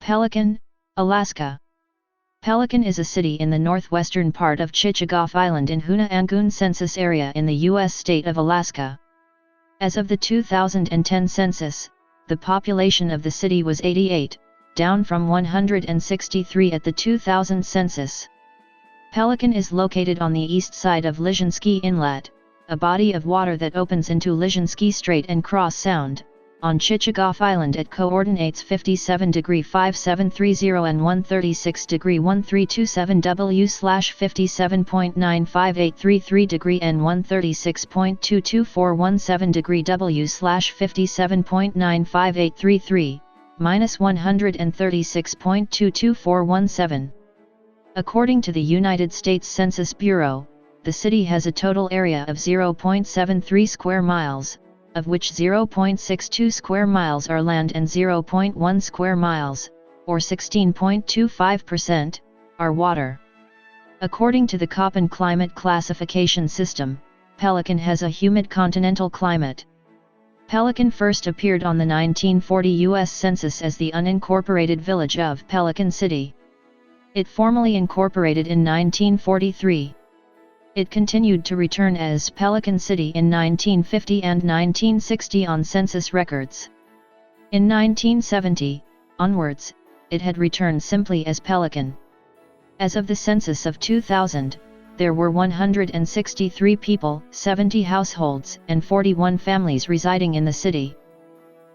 Pelican, Alaska. Pelican is a city in the northwestern part of Chichagof Island in Hoonah-Angoon Census Area in the U.S. state of Alaska. As of the 2010 census, the population of the city was 88, down from 163 at the 2000 census. Pelican is located on the east side of Lizansky Inlet, a body of water that opens into Lizansky Strait and Cross Sound, on Chichagof Island at coordinates 57°5730 and 136°1327 W/57.95833° and 136.22417° W/57.95833, -136.22417. According to the United States Census Bureau, the city has a total area of 0.73 square miles, of which 0.62 square miles are land and 0.1 square miles, or 16.25%, are water. According to the Köppen climate classification system, Pelican has a humid continental climate. Pelican first appeared on the 1940 U.S. Census as the unincorporated village of Pelican City. It formally incorporated in 1943. It continued to return as Pelican City in 1950 and 1960 on census records. In 1970, onwards, it had returned simply as Pelican. As of the census of 2000, there were 163 people, 70 households, and 41 families residing in the city.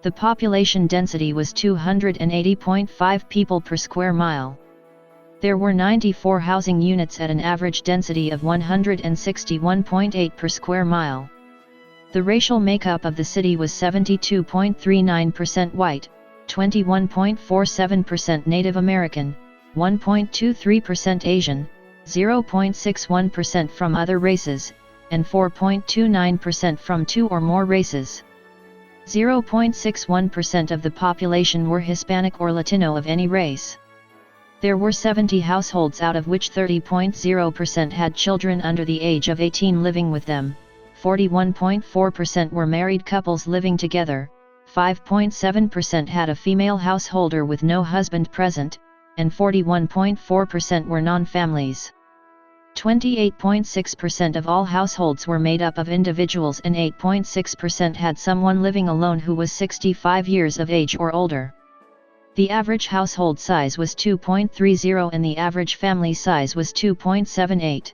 The population density was 280.5 people per square mile. There were 94 housing units at an average density of 161.8 per square mile. The racial makeup of the city was 72.39% white, 21.47% Native American, 1.23% Asian, 0.61% from other races, and 4.29% from two or more races. 0.61% of the population were Hispanic or Latino of any race. There were 70 households out of which 30.0% had children under the age of 18 living with them, 41.4% were married couples living together, 5.7% had a female householder with no husband present, and 41.4% were non-families. 28.6% of all households were made up of individuals and 8.6% had someone living alone who was 65 years of age or older. The average household size was 2.30 and the average family size was 2.78.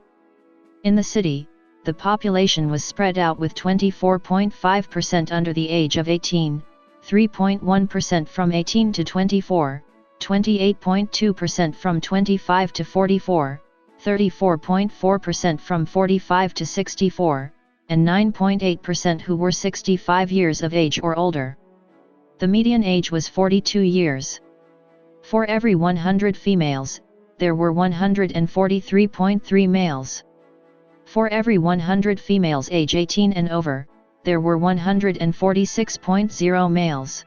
In the city, the population was spread out with 24.5% under the age of 18, 3.1% from 18 to 24, 28.2% from 25 to 44, 34.4% from 45 to 64, and 9.8% who were 65 years of age or older. The median age was 42 years. For every 100 females, there were 143.3 males. For every 100 females age 18 and over, there were 146.0 males.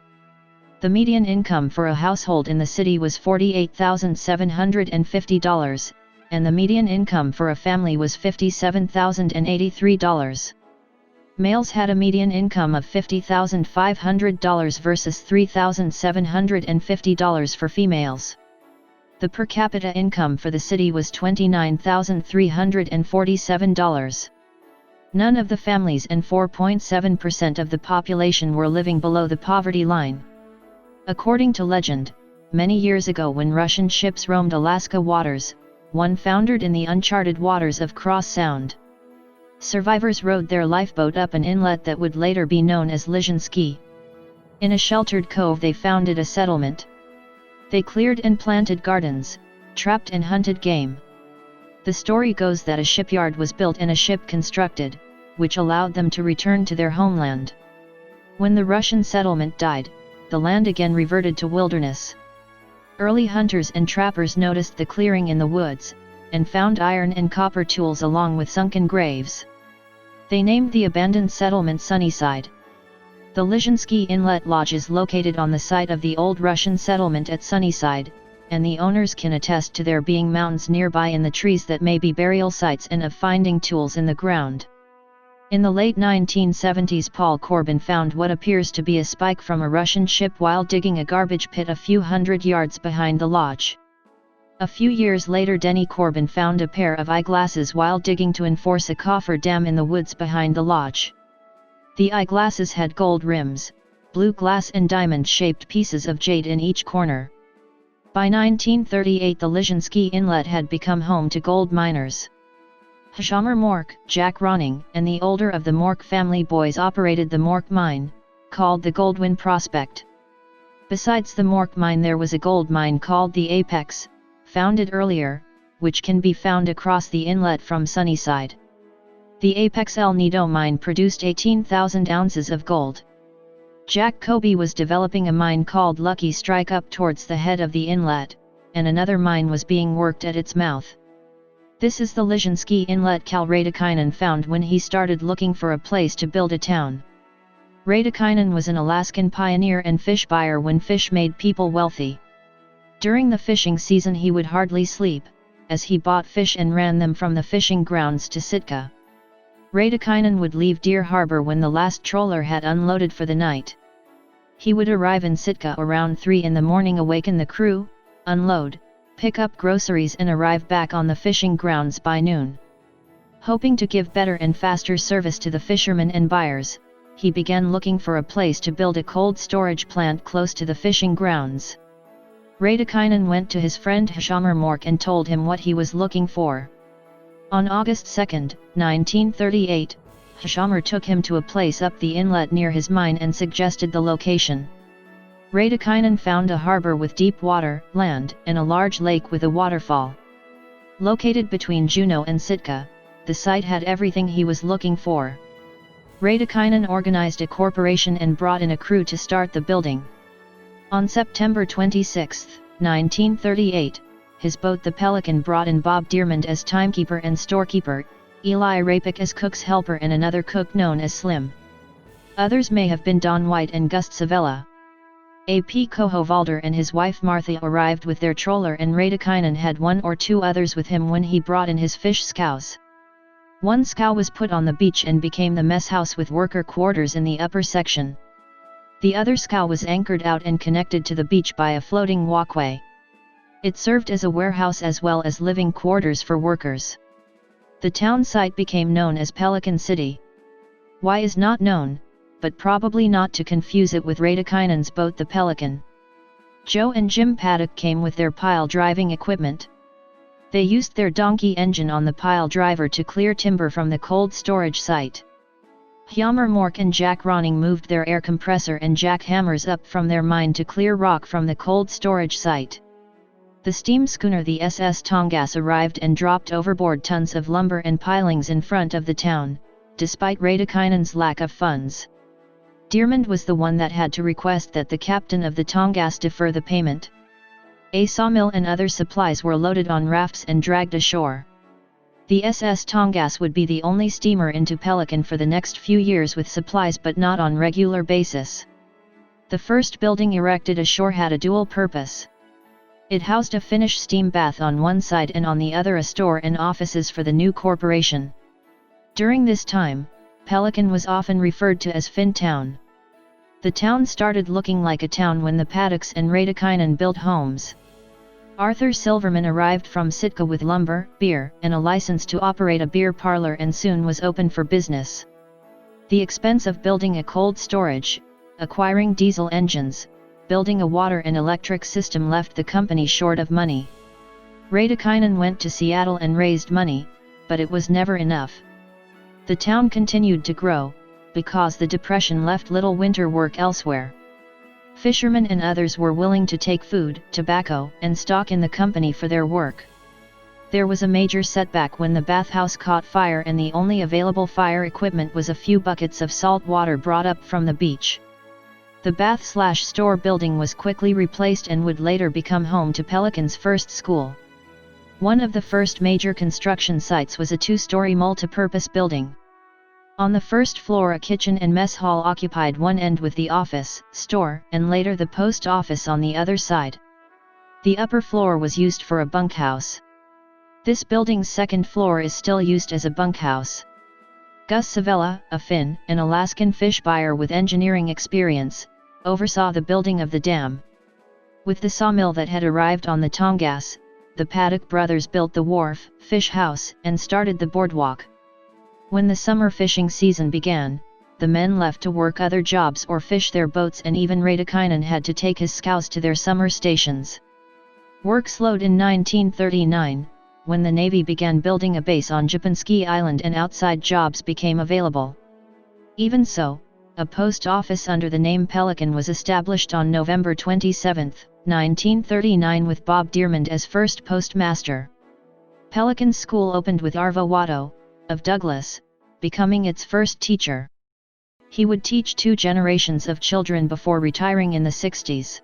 The median income for a household in the city was $48,750, and the median income for a family was $57,083. Males had a median income of $50,500 versus $3,750 for females. The per capita income for the city was $29,347. None of the families and 4.7% of the population were living below the poverty line. According to legend, many years ago when Russian ships roamed Alaska waters, one foundered in the uncharted waters of Cross Sound. Survivors rowed their lifeboat up an inlet that would later be known as Lizansky. In a sheltered cove they founded a settlement. They cleared and planted gardens, trapped and hunted game. The story goes that a shipyard was built and a ship constructed, which allowed them to return to their homeland. When the Russian settlement died, the land again reverted to wilderness. Early hunters and trappers noticed the clearing in the woods, and found iron and copper tools along with sunken graves. They named the abandoned settlement Sunnyside. The Lizansky Inlet Lodge is located on the site of the old Russian settlement at Sunnyside, and the owners can attest to there being mountains nearby in the trees that may be burial sites and of finding tools in the ground. In the late 1970s, Paul Corbin found what appears to be a spike from a Russian ship while digging a garbage pit a few hundred yards behind the lodge. A few years later, Denny Corbin found a pair of eyeglasses while digging to enforce a coffer dam in the woods behind the lodge. The eyeglasses had gold rims, blue glass and diamond-shaped pieces of jade in each corner. By 1938, the Lizhinsky Inlet had become home to gold miners. Hjalmar Mork, Jack Ronning, and the older of the Mork family boys operated the Mork mine, called the Goldwyn Prospect. Besides the Mork mine, there was a gold mine called the Apex, founded earlier, which can be found across the inlet from Sunnyside. The Apex El Nido mine produced 18,000 ounces of gold. Jack Kobe was developing a mine called Lucky Strike up towards the head of the inlet, and another mine was being worked at its mouth. This is the Lizhinsky Inlet Cal Ratikinen found when he started looking for a place to build a town. Ratikinen was an Alaskan pioneer and fish buyer when fish made people wealthy. During the fishing season he would hardly sleep, as he bought fish and ran them from the fishing grounds to Sitka. Ratikinen would leave Deer Harbor when the last trawler had unloaded for the night. He would arrive in Sitka around 3 in the morning, awaken the crew, unload, pick up groceries and arrive back on the fishing grounds by noon. Hoping to give better and faster service to the fishermen and buyers, he began looking for a place to build a cold storage plant close to the fishing grounds. Ratikinen went to his friend Hjalmar Mork and told him what he was looking for. On August 2, 1938, Hjalmar took him to a place up the inlet near his mine and suggested the location. Ratikinen found a harbor with deep water, land, and a large lake with a waterfall. Located between Juneau and Sitka, the site had everything he was looking for. Ratikinen organized a corporation and brought in a crew to start the building. On September 26, 1938, his boat the Pelican brought in Bob Dearmond as timekeeper and storekeeper, Eli Rapik as cook's helper, and another cook known as Slim. Others may have been Don White and Gust Savella. A.P. Kohovalder and his wife Martha arrived with their trawler, and Ratikinen had 1 or 2 others with him when he brought in his fish scows. One scow was put on the beach and became the mess house with worker quarters in the upper section. The other scow was anchored out and connected to the beach by a floating walkway. It served as a warehouse as well as living quarters for workers. The town site became known as Pelican City. Why is not known, but probably not to confuse it with Ratikinen's boat the Pelican. Joe and Jim Paddock came with their pile driving equipment. They used their donkey engine on the pile driver to clear timber from the cold storage site. Hjalmar Mork and Jack Ronning moved their air compressor and jackhammers up from their mine to clear rock from the cold storage site. The steam schooner the SS Tongass arrived and dropped overboard tons of lumber and pilings in front of the town, despite Ratikinen's lack of funds. Dearmond was the one that had to request that the captain of the Tongass defer the payment. A sawmill and other supplies were loaded on rafts and dragged ashore. The SS Tongass would be the only steamer into Pelican for the next few years with supplies, but not on regular basis. The first building erected ashore had a dual purpose. It housed a Finnish steam bath on one side and on the other a store and offices for the new corporation. During this time, Pelican was often referred to as Finn Town. The town started looking like a town when the Paddocks and Ratikinen built homes. Arthur Silverman arrived from Sitka with lumber, beer, and a license to operate a beer parlor, and soon was open for business. The expense of building a cold storage, acquiring diesel engines, building a water and electric system left the company short of money. Ratikinen went to Seattle and raised money, but it was never enough. The town continued to grow, because the Depression left little winter work elsewhere. Fishermen and others were willing to take food, tobacco, and stock in the company for their work. There was a major setback when the bathhouse caught fire, and the only available fire equipment was a few buckets of salt water brought up from the beach. The bath/store building was quickly replaced and would later become home to Pelican's first school. One of the first major construction sites was a 2-story multipurpose building. On the first floor a kitchen and mess hall occupied one end, with the office, store, and later the post office on the other side. The upper floor was used for a bunkhouse. This building's second floor is still used as a bunkhouse. Gus Savella, a Finn, an Alaskan fish buyer with engineering experience, oversaw the building of the dam. With the sawmill that had arrived on the Tongass, the Paddock brothers built the wharf, fish house, and started the boardwalk. When the summer fishing season began, the men left to work other jobs or fish their boats, and even Radakainen had to take his scows to their summer stations. Work slowed in 1939, when the Navy began building a base on Japanski Island and outside jobs became available. Even so, a post office under the name Pelican was established on November 27, 1939 with Bob Dearmond as first postmaster. Pelican School opened with Arvo Watto, of Douglas, becoming its first teacher. He would teach 2 generations of children before retiring in the 60s.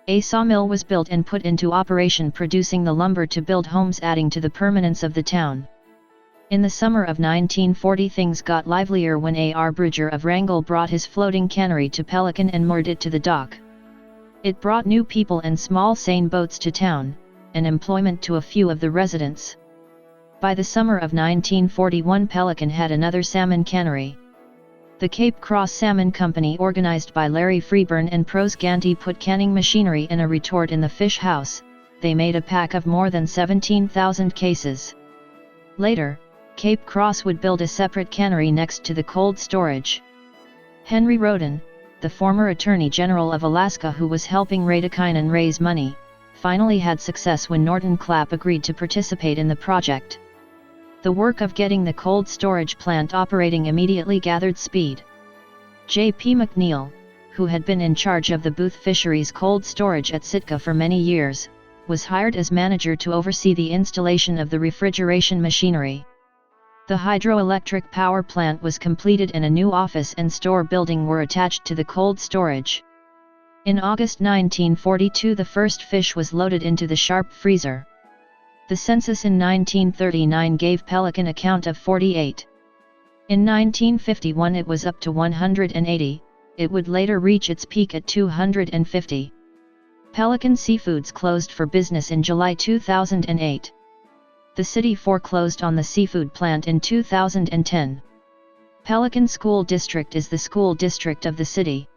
A sawmill was built and put into operation, producing the lumber to build homes, adding to the permanence of the town. In the summer of 1940 things got livelier when A.R. Brugger of Wrangell brought his floating cannery to Pelican and moored it to the dock. It brought new people and small seine boats to town, and employment to a few of the residents. By the summer of 1941 Pelican had another salmon cannery. The Cape Cross Salmon Company, organized by Larry Freeburn and Pros Ganti, put canning machinery in a retort in the fish house. They made a pack of more than 17,000 cases. Later, Cape Cross would build a separate cannery next to the cold storage. Henry Roden, the former Attorney General of Alaska who was helping Radakainen raise money, finally had success when Norton Clapp agreed to participate in the project. The work of getting the cold storage plant operating immediately gathered speed. J.P. McNeil, who had been in charge of the Booth Fisheries cold storage at Sitka for many years, was hired as manager to oversee the installation of the refrigeration machinery. The hydroelectric power plant was completed and a new office and store building were attached to the cold storage. In August 1942 the first fish was loaded into the sharp freezer. The census in 1939 gave Pelican a count of 48. In 1951 it was up to 180, it would later reach its peak at 250. Pelican Seafoods closed for business in July 2008. The city foreclosed on the seafood plant in 2010. Pelican School District is the school district of the city.